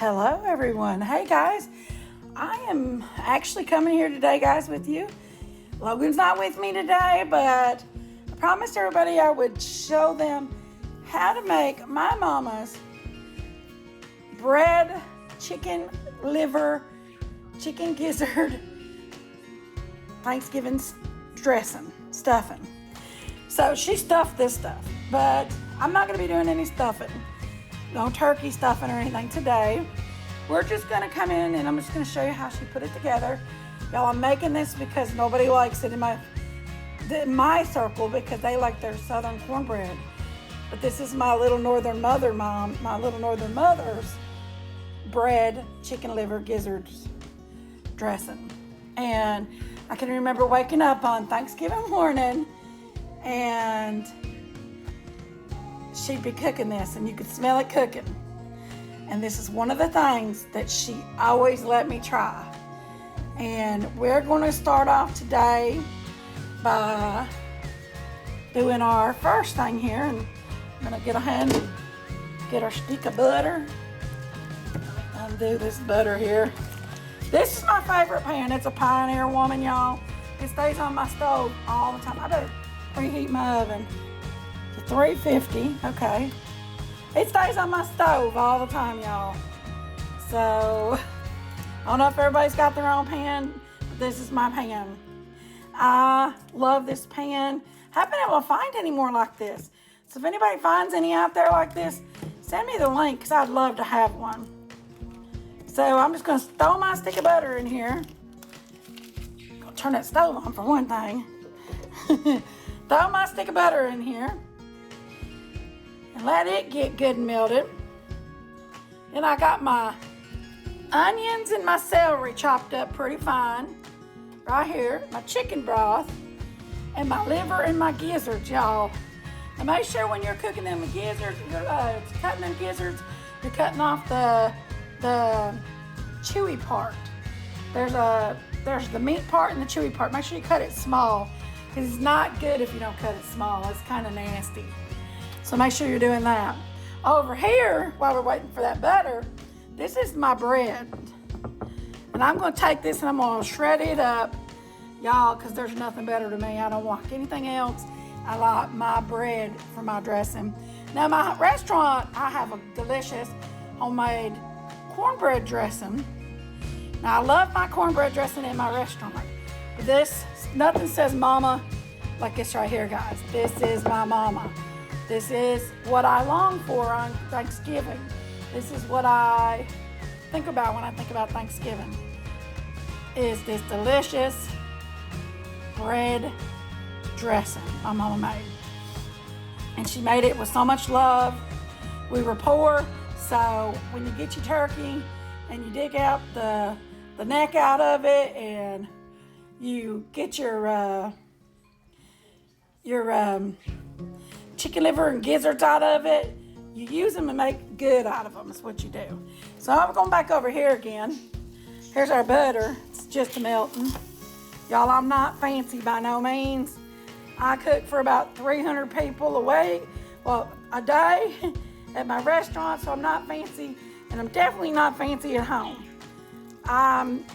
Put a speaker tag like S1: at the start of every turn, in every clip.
S1: Hello everyone. Hey guys, I am actually coming here today, guys, with you. Logan's not with me today, but I promised everybody I would show them how to make my mama's bread, chicken liver, chicken gizzard, Thanksgiving dressing, stuffing. So she stuffed this stuff, but I'm not going to be doing any stuffing. No turkey stuffing or anything today. We're just going to come in and I'm just going to show you how she put it together. Y'all, I'm making this because nobody likes it in my circle because they like their southern cornbread. But this is my little northern mother's bread, chicken liver, gizzards dressing. And I can remember waking up on Thanksgiving morning and she'd be cooking this and you could smell it cooking. And this is one of the things that she always let me try. And we're going to start off today by doing our first thing here. And I'm going to get our stick of butter. Undo this butter here. This is my favorite pan. It's a Pioneer Woman, y'all. It stays on my stove all the time. I better preheat my oven to 350. Okay. It stays on my stove all the time, y'all. So, I don't know if everybody's got their own pan, but this is my pan. I love this pan. Haven't been able to find any more like this. So, if anybody finds any out there like this, send me the link because I'd love to have one. So, I'm just going to throw my stick of butter in here. Gonna turn that stove on for one thing. Throw my stick of butter in here. And let it get good and melted. Then I got my onions and my celery chopped up pretty fine. Right here, my chicken broth, and my liver and my gizzards, y'all. And make sure when you're cooking them gizzards, cutting them gizzards, you're cutting off the chewy part. There's the meat part and the chewy part. Make sure you cut it small, because it's not good if you don't cut it small. It's kind of nasty. So make sure you're doing that. Over here, while we're waiting for that butter, this is my bread. And I'm going to take this and I'm going to shred it up, y'all, because there's nothing better to me. I don't want anything else. I like my bread for my dressing. Now, my restaurant, I have a delicious homemade cornbread dressing. Now, I love my cornbread dressing in my restaurant. But this, nothing says mama like this right here, guys. This is my mama. This is what I long for on Thanksgiving. This is what I think about when I think about Thanksgiving. Is this delicious bread dressing my mama made. And she made it with so much love. We were poor, so when you get your turkey and you dig out the neck out of it and you get your chicken liver and gizzards out of it, you use them and make good out of them. That's what you do. So I'm going back over here again. Here's our butter. It's just melting. Y'all, I'm not fancy by no means. I cook for about 300 people a day at my restaurant, so I'm not fancy, and I'm definitely not fancy at home. I'm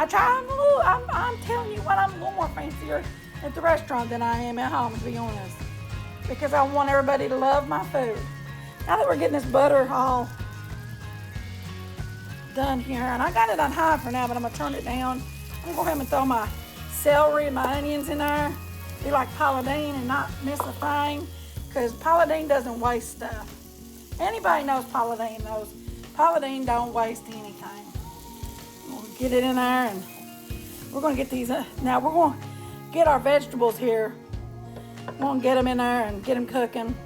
S1: telling you what, I'm a little more fancier at the restaurant than I am at home, to be honest, because I want everybody to love my food. Now that we're getting this butter all done here, and I got it on high for now, but I'm going to turn it down. I'm going to go ahead and throw my celery and my onions in there. Be like Paula Deen and not miss a thing, because Paula Deen doesn't waste stuff. Anybody knows Paula Deen knows Paula Deen don't waste anything. We'll get it in there, and we're going to get these. Now we're going to get our vegetables here. I'm going to get them in there and get them cooking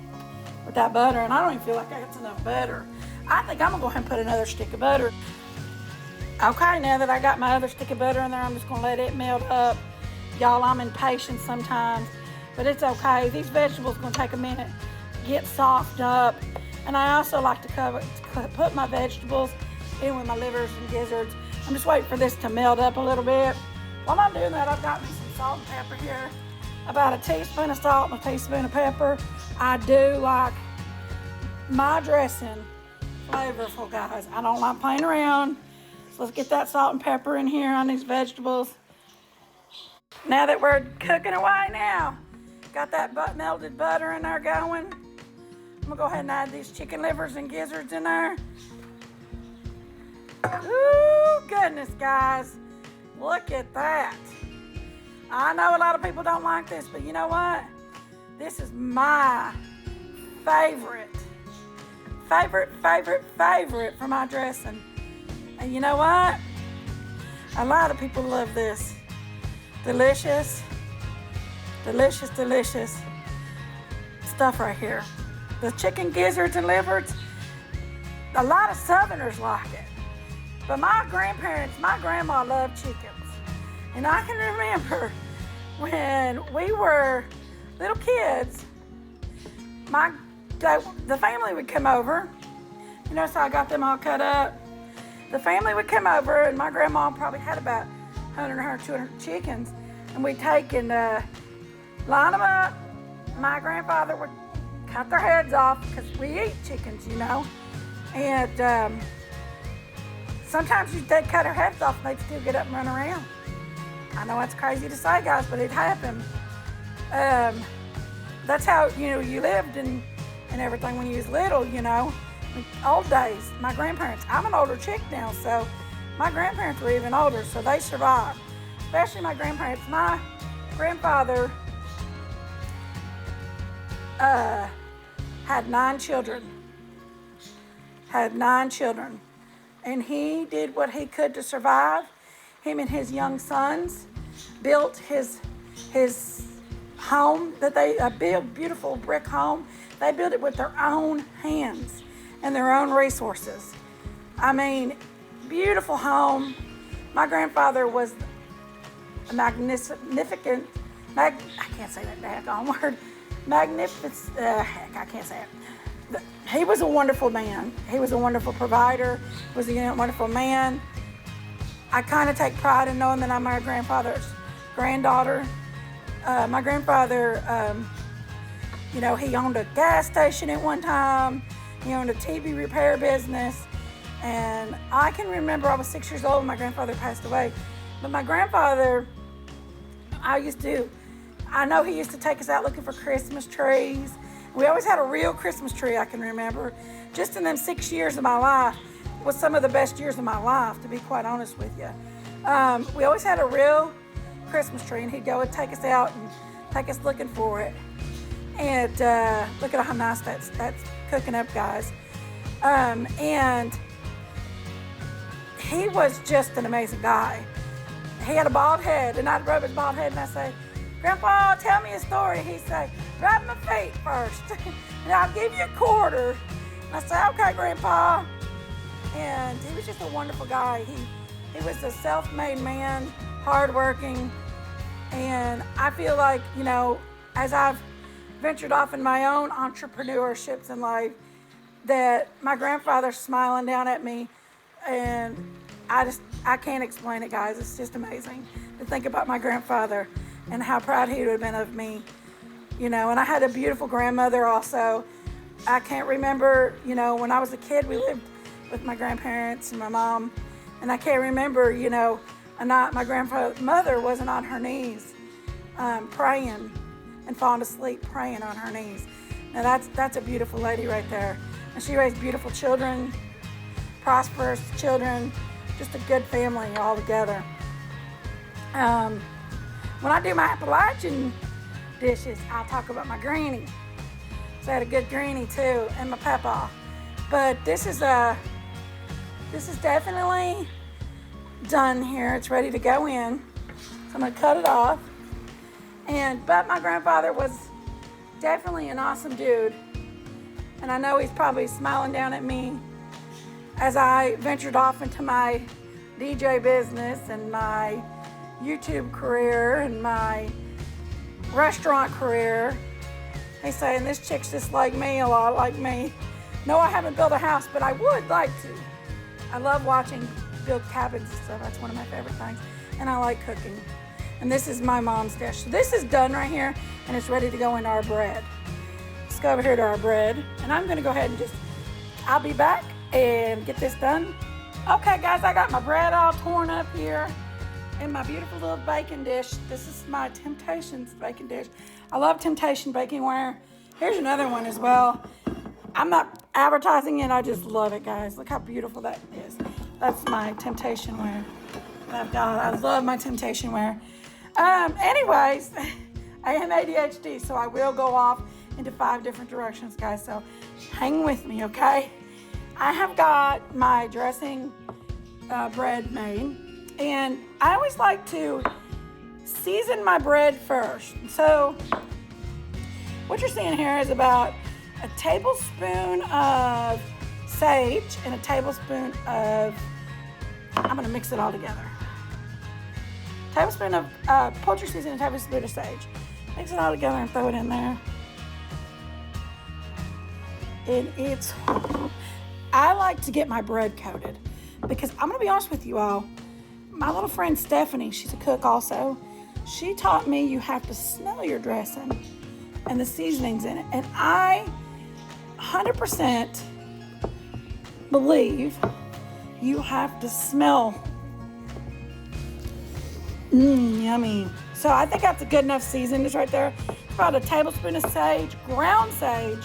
S1: with that butter. And I don't even feel like that's enough butter. I think I'm going to go ahead and put another stick of butter. Okay, now that I got my other stick of butter in there, I'm just going to let it melt up. Y'all, I'm impatient sometimes, but it's okay. These vegetables are going to take a minute to get soft up. And I also like to put my vegetables in with my livers and gizzards. I'm just waiting for this to melt up a little bit. While I'm doing that, I've got me some salt and pepper here. About a teaspoon of salt and a teaspoon of pepper. I do like my dressing flavorful, guys. I don't like playing around. So let's get that salt and pepper in here on these vegetables. Now that we're cooking away now, got that melted butter in there going. I'm gonna go ahead and add these chicken livers and gizzards in there. Ooh, goodness, guys. Look at that. I know a lot of people don't like this, but you know what? This is my favorite for my dressing. And you know what? A lot of people love this. Delicious, delicious, delicious stuff right here. The chicken gizzards and livers, a lot of Southerners like it. But my grandma loved chickens. And I can remember when we were little kids, the family would come over. You know, so I got them all cut up. The family would come over, and my grandma probably had about 100 or 200 chickens. And we'd take and line them up. My grandfather would cut their heads off because we eat chickens, you know. And sometimes they'd cut their heads off and they'd still get up and run around. I know that's crazy to say, guys, but it happened. That's how, you know, you lived and everything when you was little, you know. Old days, my grandparents, I'm an older chick now, so my grandparents were even older, so they survived. Especially my grandparents. My grandfather had 9 children. And he did what he could to survive. Him and his young sons built his home, a big, beautiful brick home. They built it with their own hands and their own resources. I mean, beautiful home. My grandfather was a magnificent, I can't say that daggone word, magnificent, I can't say it. He was a wonderful man. He was a wonderful provider, was a wonderful man. I kind of take pride in knowing that I'm my grandfather's granddaughter. My grandfather, you know, he owned a gas station at one time. He owned a TV repair business. And I can remember I was 6 years old when my grandfather passed away. But my grandfather, I know he used to take us out looking for Christmas trees. We always had a real Christmas tree, I can remember. Just in them 6 years of my life was some of the best years of my life, to be quite honest with you. We always had a real Christmas tree, and he'd go and take us out and take us looking for it. And look at how nice that's cooking up, guys. And he was just an amazing guy. He had a bald head, and I'd rub his bald head, and I'd say, "Grandpa, tell me a story." He'd say, "Rub my feet first, and I'll give you a quarter." And I say, "Okay, Grandpa." And he was just a wonderful guy. He was a self-made man, hardworking. And I feel like, you know, as I've ventured off in my own entrepreneurships in life, that my grandfather's smiling down at me, and I can't explain it, guys. It's just amazing to think about my grandfather and how proud he would have been of me, you know. And I had a beautiful grandmother also. I can't remember, you know, when I was a kid, we lived with my grandparents and my mom, and I can't remember, you know, my grandmother wasn't on her knees praying and falling asleep praying on her knees. Now that's a beautiful lady right there. And she raised beautiful children, prosperous children, just a good family all together. When I do my Appalachian dishes, I'll talk about my granny. So I had a good granny too, and my papa. But this is definitely done here. It's ready to go in. So I'm gonna cut it off. But my grandfather was definitely an awesome dude. And I know he's probably smiling down at me as I ventured off into my DJ business and my YouTube career and my restaurant career. He's saying, "This chick's just like me, a lot like me." No, I haven't built a house, but I would like to. I love watching build cabins and stuff. That's one of my favorite things. And I like cooking. And this is my mom's dish. So this is done right here, and it's ready to go into our bread. Let's go over here to our bread. And I'm gonna go ahead and I'll be back and get this done. Okay, guys, I got my bread all torn up here in my beautiful little baking dish. This is my Temptations baking dish. I love Temptation baking ware. Here's another one as well. I'm not advertising it. I just love it, guys. Look how beautiful that is. That's my Temptation ware that I've got. I love my Temptation ware. Anyways, I am ADHD, so I will go off into 5 different directions, guys. So hang with me, okay? I have got my dressing bread made, and I always like to season my bread first. So what you're seeing here is about a tablespoon of sage and a tablespoon of, I'm gonna mix it all together. Tablespoon of poultry seasoning and a tablespoon of sage. Mix it all together and throw it in there. And I like to get my bread coated because I'm gonna be honest with you all, my little friend Stephanie, she's a cook also, she taught me you have to smell your dressing and the seasonings in it. And I 100% believe you have to smell. Yummy. So I think that's a good enough seasoning. It's right there. It's about a tablespoon of sage, ground sage,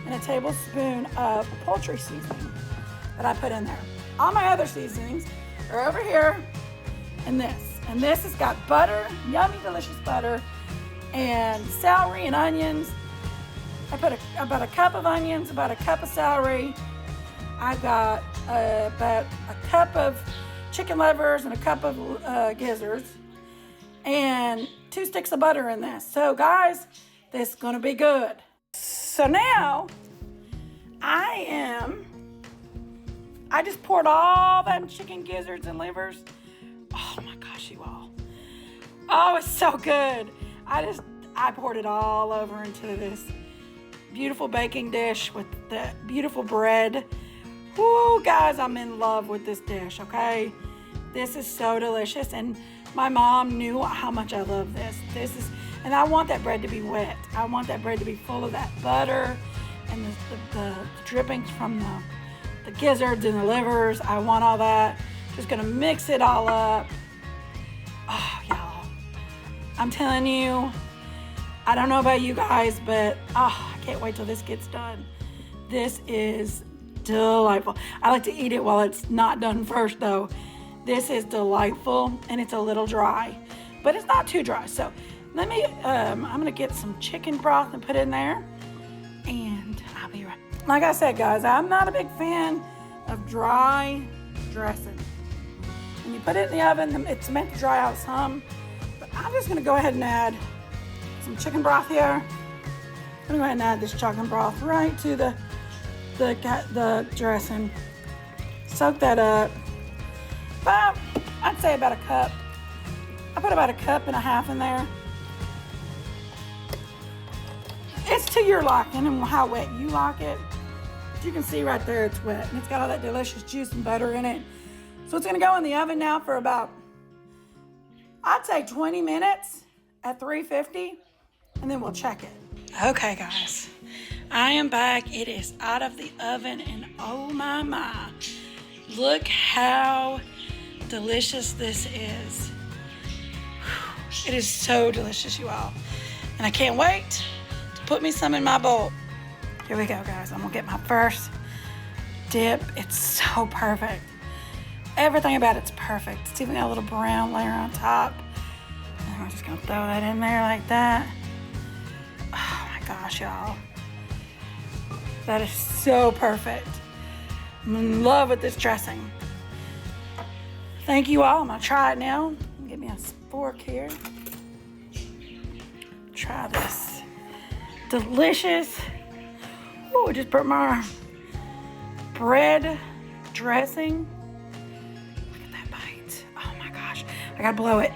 S1: and a tablespoon of poultry seasoning that I put in there. All my other seasonings are over here and this. And this has got butter, yummy, delicious butter, and celery and onions. I put about a cup of onions, about a cup of celery. I've got about a cup of chicken livers and a cup of gizzards, and 2 sticks of butter in this. So guys, this is gonna be good. So now I just poured all them chicken gizzards and livers. Oh my gosh, you all. Oh, it's so good. I poured it all over into this beautiful baking dish with the beautiful bread. Woo, guys, I'm in love with this dish, okay? This is so delicious, and my mom knew how much I love this. And I want that bread to be wet. I want that bread to be full of that butter and the drippings from the gizzards and the livers. I want all that. Just gonna mix it all up. Oh, y'all. I'm telling you, I don't know about you guys, but I can't wait till this gets done. This is delightful. I like to eat it while it's not done first, though. This is delightful, and it's a little dry, but it's not too dry. So let me, I'm gonna get some chicken broth and put it in there, and I'll be right. Like I said, guys, I'm not a big fan of dry dressing. When you put it in the oven, it's meant to dry out some, but I'm just gonna go ahead and add some chicken broth here. I'm gonna go ahead and add this chicken broth right to the dressing. Soak that up. About, I'd say about a cup. I put about a cup and a half in there. It's to your liking and how wet you like it. As you can see right there, it's wet, and it's got all that delicious juice and butter in it. So it's gonna go in the oven now for about, I'd say 20 minutes at 350, and then we'll check it. Okay, guys, I am back. It is out of the oven, and oh my, look how delicious this is. It is so delicious, you all. And I can't wait to put me some in my bowl. Here we go, guys. I'm gonna get my first dip. It's so perfect. Everything about it's perfect. It's even got a little brown layer on top. And we're just gonna throw that in there like that. Oh my gosh, y'all. That is so perfect. I'm in love with this dressing. Thank you all. I'm gonna try it now. Get me a fork here. Try this. Delicious. Oh, I just put my bread dressing. Look at that bite. Oh my gosh. I gotta blow it.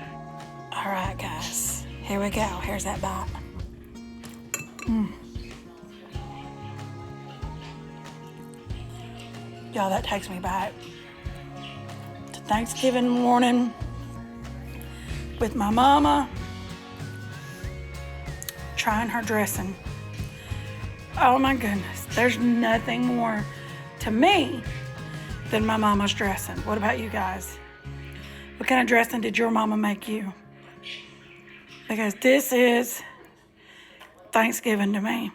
S1: All right, guys. Here we go. Here's that bite. Y'all, that takes me back to Thanksgiving morning with my mama trying her dressing. Oh my goodness, there's nothing more to me than my mama's dressing. What about you guys? What kind of dressing did your mama make you? Because this is Thanksgiving to me.